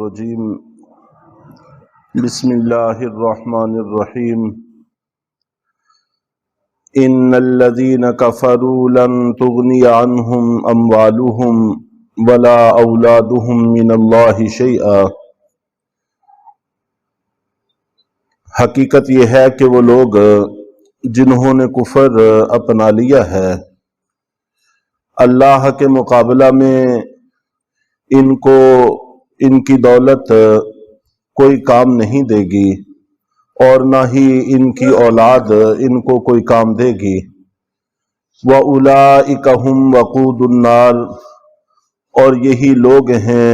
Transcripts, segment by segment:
الرجیم بسم اللہ الرحمن الرحیم ان الذین کفروا لن تغنی عنہم اموالہم ولا اولادہم من اللہ شیئا۔ حقیقت یہ ہے کہ وہ لوگ جنہوں نے کفر اپنا لیا ہے اللہ کے مقابلہ میں ان کو ان کی دولت کوئی کام نہیں دے گی اور نہ ہی ان کی اولاد ان کو کوئی کام دے گی۔ وَأُولَئِكَ هُمْ وَقُودُ النَّارِ، اور یہی لوگ ہیں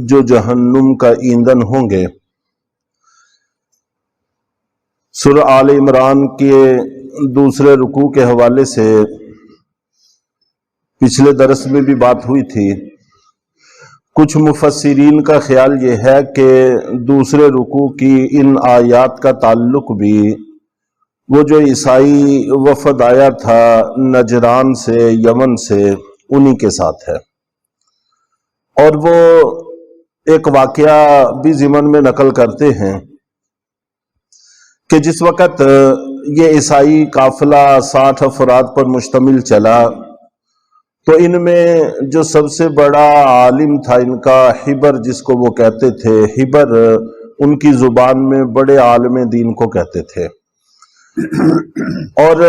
جو جہنم کا ایندھن ہوں گے۔ سورہ آل عمران کے دوسرے رکوع کے حوالے سے پچھلے درس میں بھی بات ہوئی تھی۔ کچھ مفسرین کا خیال یہ ہے کہ دوسرے رکوع کی ان آیات کا تعلق بھی وہ جو عیسائی وفد آیا تھا نجران سے، یمن سے، انہی کے ساتھ ہے، اور وہ ایک واقعہ بھی ضمن میں نقل کرتے ہیں کہ جس وقت یہ عیسائی قافلہ 60 افراد پر مشتمل چلا تو ان میں جو سب سے بڑا عالم تھا ان کا، حبر جس کو وہ کہتے تھے، حبر ان کی زبان میں بڑے عالم دین کو کہتے تھے، اور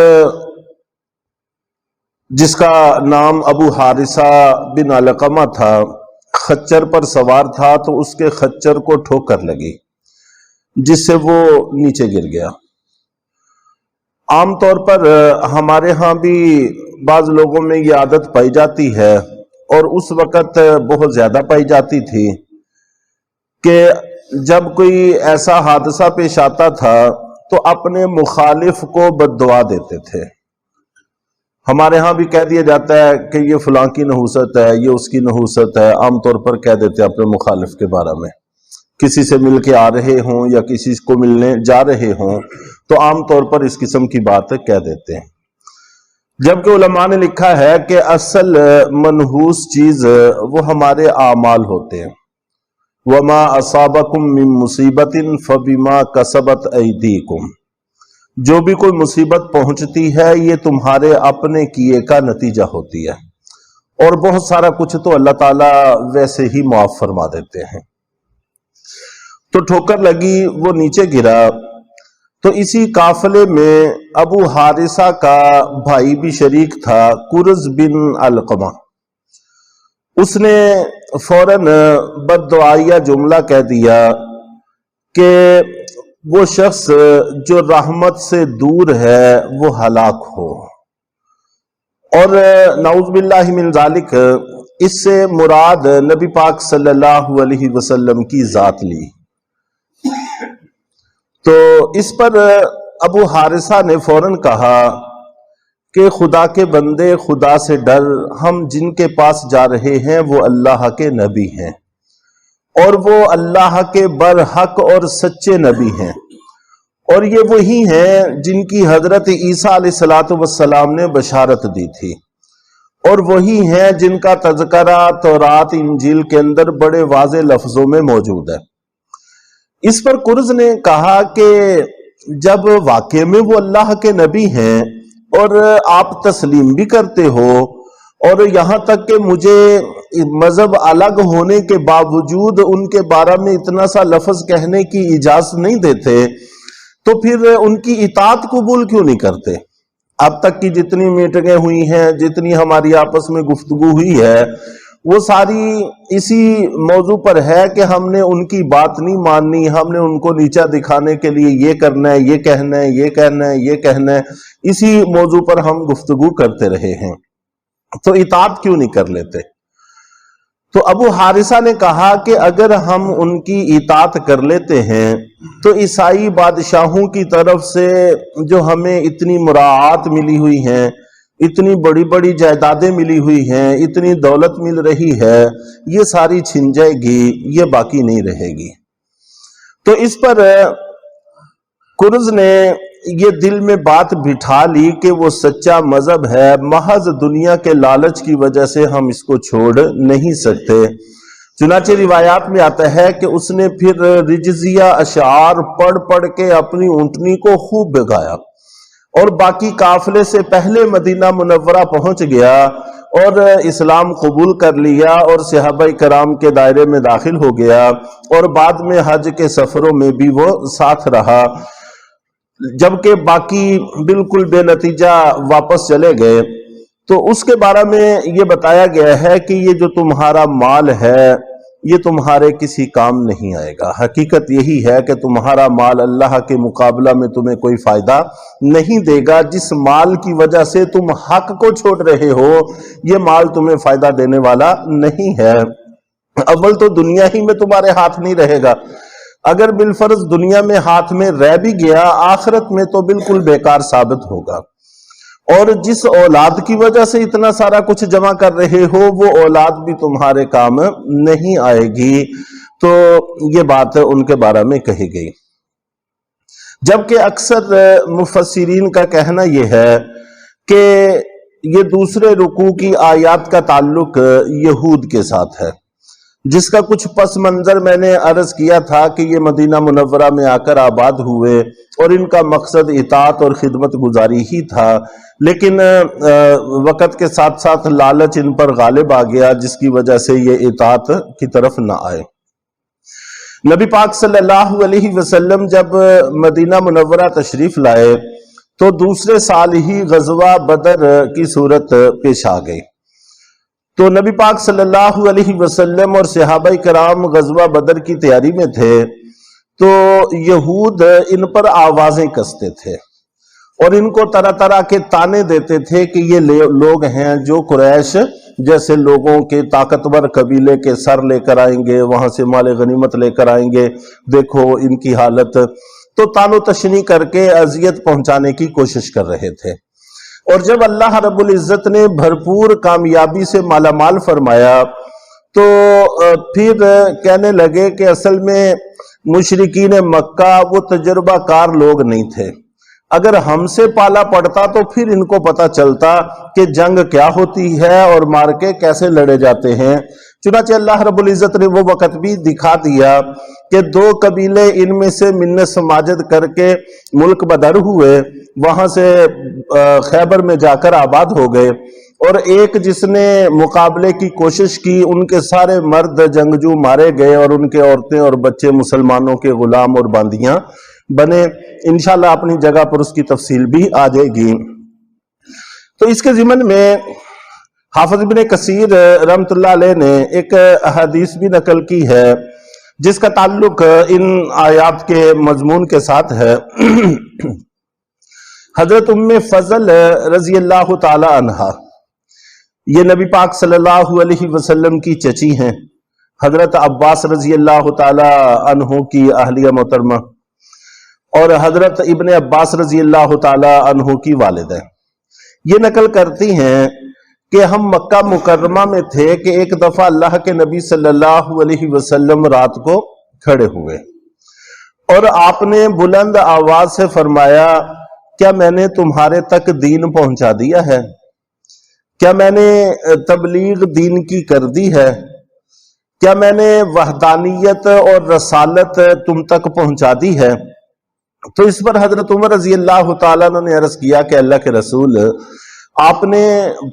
جس کا نام ابو حارثہ بن علقمہ تھا، خچر پر سوار تھا تو اس کے خچر کو ٹھوکر لگی جس سے وہ نیچے گر گیا۔ عام طور پر ہمارے ہاں بھی بعض لوگوں میں یہ عادت پائی جاتی ہے، اور اس وقت بہت زیادہ پائی جاتی تھی، کہ جب کوئی ایسا حادثہ پیش آتا تھا تو اپنے مخالف کو بد دعا دیتے تھے۔ ہمارے ہاں بھی کہہ دیا جاتا ہے کہ یہ فلاں کی نحوست ہے، یہ اس کی نحوست ہے، عام طور پر کہہ دیتے ہیں اپنے مخالف کے بارے میں۔ کسی سے مل کے آ رہے ہوں یا کسی کو ملنے جا رہے ہوں تو عام طور پر اس قسم کی بات کہہ دیتے ہیں، جبکہ علماء نے لکھا ہے کہ اصل منحوس چیز وہ ہمارے اعمال ہوتے ہیں۔ وَمَا أَصَابَكُم مِّن مُّصِيبَةٍ فَبِمَا كَسَبَتْ أَيْدِيكُمْ، جو بھی کوئی مصیبت پہنچتی ہے یہ تمہارے اپنے کیے کا نتیجہ ہوتی ہے، اور بہت سارا کچھ تو اللہ تعالیٰ ویسے ہی معاف فرما دیتے ہیں۔ تو ٹھوکر لگی، وہ نیچے گرا، تو اسی قافلے میں ابو حارثہ کا بھائی بھی شریک تھا، کرز بن علقمہ۔ اس نے فوراً بد دعائیہ جملہ کہہ دیا کہ وہ شخص جو رحمت سے دور ہے وہ ہلاک ہو، اور نعوذ باللہ من ذالک اس سے مراد نبی پاک صلی اللہ علیہ وسلم کی ذات لی۔ تو اس پر ابو حارثہ نے فوراً کہا کہ خدا کے بندے، خدا سے ڈر، ہم جن کے پاس جا رہے ہیں وہ اللہ کے نبی ہیں، اور وہ اللہ کے برحق اور سچے نبی ہیں، اور یہ وہی ہیں جن کی حضرت عیسیٰ علیہ السلام نے بشارت دی تھی، اور وہی ہیں جن کا تذکرہ تورات انجیل کے اندر بڑے واضح لفظوں میں موجود ہے۔ اس پر کرز نے کہا کہ جب واقع میں وہ اللہ کے نبی ہیں اور آپ تسلیم بھی کرتے ہو، اور یہاں تک کہ مجھے مذہب الگ ہونے کے باوجود ان کے بارے میں اتنا سا لفظ کہنے کی اجازت نہیں دیتے، تو پھر ان کی اطاعت قبول کیوں نہیں کرتے؟ اب تک کی جتنی میٹنگیں ہوئی ہیں، جتنی ہماری آپس میں گفتگو ہوئی ہے، وہ ساری اسی موضوع پر ہے کہ ہم نے ان کی بات نہیں ماننی، ہم نے ان کو نیچا دکھانے کے لیے یہ کرنا ہے، یہ کہنا ہے، یہ کہنا ہے، یہ کہنا ہے، اسی موضوع پر ہم گفتگو کرتے رہے ہیں، تو اطاعت کیوں نہیں کر لیتے؟ تو ابو حارثہ نے کہا کہ اگر ہم ان کی اطاعت کر لیتے ہیں تو عیسائی بادشاہوں کی طرف سے جو ہمیں اتنی مراعات ملی ہوئی ہیں، اتنی بڑی بڑی جائیدادیں ملی ہوئی ہیں، اتنی دولت مل رہی ہے، یہ ساری چھن جائے گی، یہ باقی نہیں رہے گی۔ تو اس پر کرز نے یہ دل میں بات بٹھا لی کہ وہ سچا مذہب ہے، محض دنیا کے لالچ کی وجہ سے ہم اس کو چھوڑ نہیں سکتے، چنانچہ روایات میں آتا ہے کہ اس نے پھر رجزیہ اشعار پڑھ پڑھ کے اپنی اونٹنی کو خوب بھگایا اور باقی قافلے سے پہلے مدینہ منورہ پہنچ گیا اور اسلام قبول کر لیا اور صحابہ کرام کے دائرے میں داخل ہو گیا، اور بعد میں حج کے سفروں میں بھی وہ ساتھ رہا، جبکہ باقی بالکل بے نتیجہ واپس چلے گئے۔ تو اس کے بارے میں یہ بتایا گیا ہے کہ یہ جو تمہارا مال ہے یہ تمہارے کسی کام نہیں آئے گا۔ حقیقت یہی ہے کہ تمہارا مال اللہ کے مقابلہ میں تمہیں کوئی فائدہ نہیں دے گا۔ جس مال کی وجہ سے تم حق کو چھوڑ رہے ہو یہ مال تمہیں فائدہ دینے والا نہیں ہے۔ اول تو دنیا ہی میں تمہارے ہاتھ نہیں رہے گا، اگر بالفرض دنیا میں ہاتھ میں رہ بھی گیا آخرت میں تو بالکل بیکار ثابت ہوگا۔ اور جس اولاد کی وجہ سے اتنا سارا کچھ جمع کر رہے ہو وہ اولاد بھی تمہارے کام نہیں آئے گی۔ تو یہ بات ان کے بارے میں کہی گئی، جبکہ اکثر مفسرین کا کہنا یہ ہے کہ یہ دوسرے رکوع کی آیات کا تعلق یہود کے ساتھ ہے، جس کا کچھ پس منظر میں نے عرض کیا تھا کہ یہ مدینہ منورہ میں آ کر آباد ہوئے اور ان کا مقصد اطاعت اور خدمت گزاری ہی تھا، لیکن وقت کے ساتھ ساتھ لالچ ان پر غالب آ گیا جس کی وجہ سے یہ اطاعت کی طرف نہ آئے۔ نبی پاک صلی اللہ علیہ وسلم جب مدینہ منورہ تشریف لائے تو دوسرے سال ہی غزوہ بدر کی صورت پیش آ گئی۔ تو نبی پاک صلی اللہ علیہ وسلم اور صحابہ کرام غزوہ بدر کی تیاری میں تھے، تو یہود ان پر آوازیں کستے تھے اور ان کو طرح طرح کے تانے دیتے تھے کہ یہ لوگ ہیں جو قریش جیسے لوگوں کے طاقتور قبیلے کے سر لے کر آئیں گے، وہاں سے مال غنیمت لے کر آئیں گے، دیکھو ان کی حالت۔ تو تان و تشنیع کر کے اذیت پہنچانے کی کوشش کر رہے تھے، اور جب اللہ رب العزت نے بھرپور کامیابی سے مالا مال فرمایا تو پھر کہنے لگے کہ اصل میں مشرکین مکہ وہ تجربہ کار لوگ نہیں تھے، اگر ہم سے پالا پڑتا تو پھر ان کو پتا چلتا کہ جنگ کیا ہوتی ہے اور مارکے کیسے لڑے جاتے ہیں۔ چنانچہ اللہ رب العزت نے وہ وقت بھی دکھا دیا کہ دو قبیلے ان میں سے منت سماجت کر کے ملک بدر ہوئے، وہاں سے خیبر میں جا کر آباد ہو گئے، اور ایک جس نے مقابلے کی کوشش کی ان کے سارے مرد جنگجو مارے گئے اور ان کے عورتیں اور بچے مسلمانوں کے غلام اور باندیاں بنے۔ انشاءاللہ اپنی جگہ پر اس کی تفصیل بھی آ جائے گی۔ تو اس کے ضمن میں حافظ ابن کثیر رحمۃ اللہ علیہ نے ایک حدیث بھی نقل کی ہے جس کا تعلق ان آیات کے مضمون کے ساتھ ہے۔ حضرت ام فضل رضی اللہ تعالی عنہا، یہ نبی پاک صلی اللہ علیہ وسلم کی چچی ہیں، حضرت عباس رضی اللہ تعالی عنہ کی اہلیہ محترمہ، اور حضرت ابن عباس رضی اللہ تعالی عنہ کی والدہ، یہ نقل کرتی ہیں کہ ہم مکہ مکرمہ میں تھے کہ ایک دفعہ اللہ کے نبی صلی اللہ علیہ وسلم رات کو کھڑے ہوئے اور آپ نے بلند آواز سے فرمایا، کیا میں نے تمہارے تک دین پہنچا دیا ہے؟ کیا میں نے تبلیغ دین کی کر دی ہے؟ کیا میں نے وحدانیت اور رسالت تم تک پہنچا دی ہے؟ تو اس پر حضرت عمر رضی اللہ تعالیٰ نے عرض کیا کہ اللہ کے رسول، آپ نے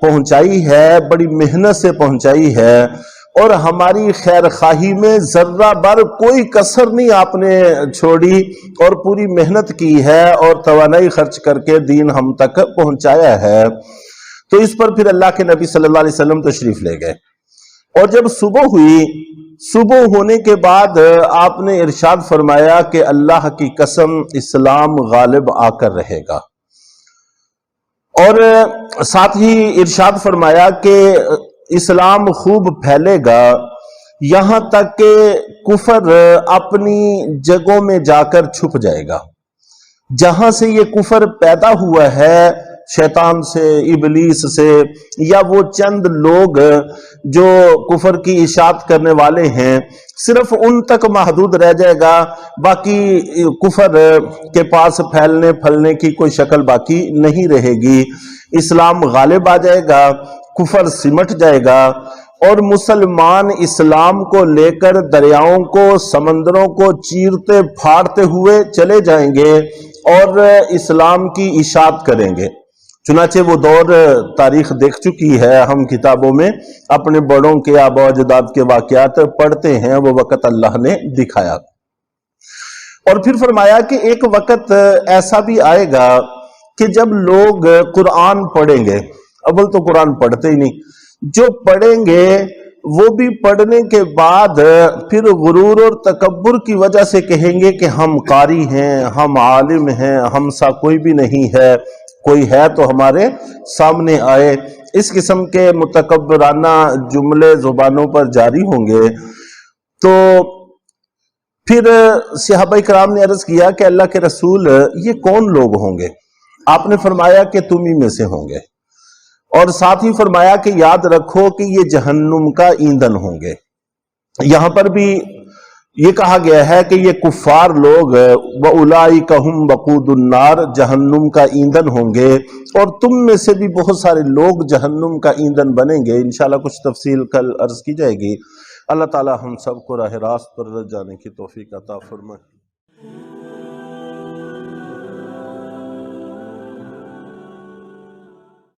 پہنچائی ہے، بڑی محنت سے پہنچائی ہے، اور ہماری خیر خواہی میں ذرہ بر کوئی کسر نہیں آپ نے چھوڑی، اور پوری محنت کی ہے اور توانائی خرچ کر کے دین ہم تک پہنچایا ہے۔ تو اس پر پھر اللہ کے نبی صلی اللہ علیہ وسلم تشریف لے گئے، اور جب صبح ہوئی، صبح ہونے کے بعد آپ نے ارشاد فرمایا کہ اللہ کی قسم اسلام غالب آ کر رہے گا، اور ساتھ ہی ارشاد فرمایا کہ اسلام خوب پھیلے گا یہاں تک کہ کفر اپنی جگہوں میں جا کر چھپ جائے گا۔ جہاں سے یہ کفر پیدا ہوا ہے، شیطان سے، ابلیس سے، یا وہ چند لوگ جو کفر کی اشاعت کرنے والے ہیں، صرف ان تک محدود رہ جائے گا، باقی کفر کے پاس پھیلنے پھلنے کی کوئی شکل باقی نہیں رہے گی۔ اسلام غالب آ جائے گا، کفر سمٹ جائے گا، اور مسلمان اسلام کو لے کر دریاؤں کو سمندروں کو چیرتے پھاڑتے ہوئے چلے جائیں گے اور اسلام کی اشاعت کریں گے۔ چنانچہ وہ دور تاریخ دیکھ چکی ہے، ہم کتابوں میں اپنے بڑوں کے آباء و اجداد کے واقعات پڑھتے ہیں، وہ وقت اللہ نے دکھایا۔ اور پھر فرمایا کہ ایک وقت ایسا بھی آئے گا کہ جب لوگ قرآن پڑھیں گے، اول تو قرآن پڑھتے ہی نہیں، جو پڑھیں گے وہ بھی پڑھنے کے بعد پھر غرور اور تکبر کی وجہ سے کہیں گے کہ ہم قاری ہیں، ہم عالم ہیں، ہم سا کوئی بھی نہیں ہے، کوئی ہے تو ہمارے سامنے آئے۔ اس قسم کے متکبرانہ جملے زبانوں پر جاری ہوں گے۔ تو پھر صحابہ کرام نے عرض کیا کہ اللہ کے رسول یہ کون لوگ ہوں گے؟ آپ نے فرمایا کہ تم ہی میں سے ہوں گے، اور ساتھ ہی فرمایا کہ یاد رکھو کہ یہ جہنم کا ایندھن ہوں گے۔ یہاں پر بھی یہ کہا گیا ہے کہ یہ کفار لوگ وَأُولَئِكَ هُمْ وَقُودُ النَّارِ جہنم کا ایندھن ہوں گے، اور تم میں سے بھی بہت سارے لوگ جہنم کا ایندھن بنیں گے۔ انشاءاللہ کچھ تفصیل کل عرض کی جائے گی۔ اللہ تعالی ہم سب کو راہ راست پر جانے کی توفیق عطا فرمائے۔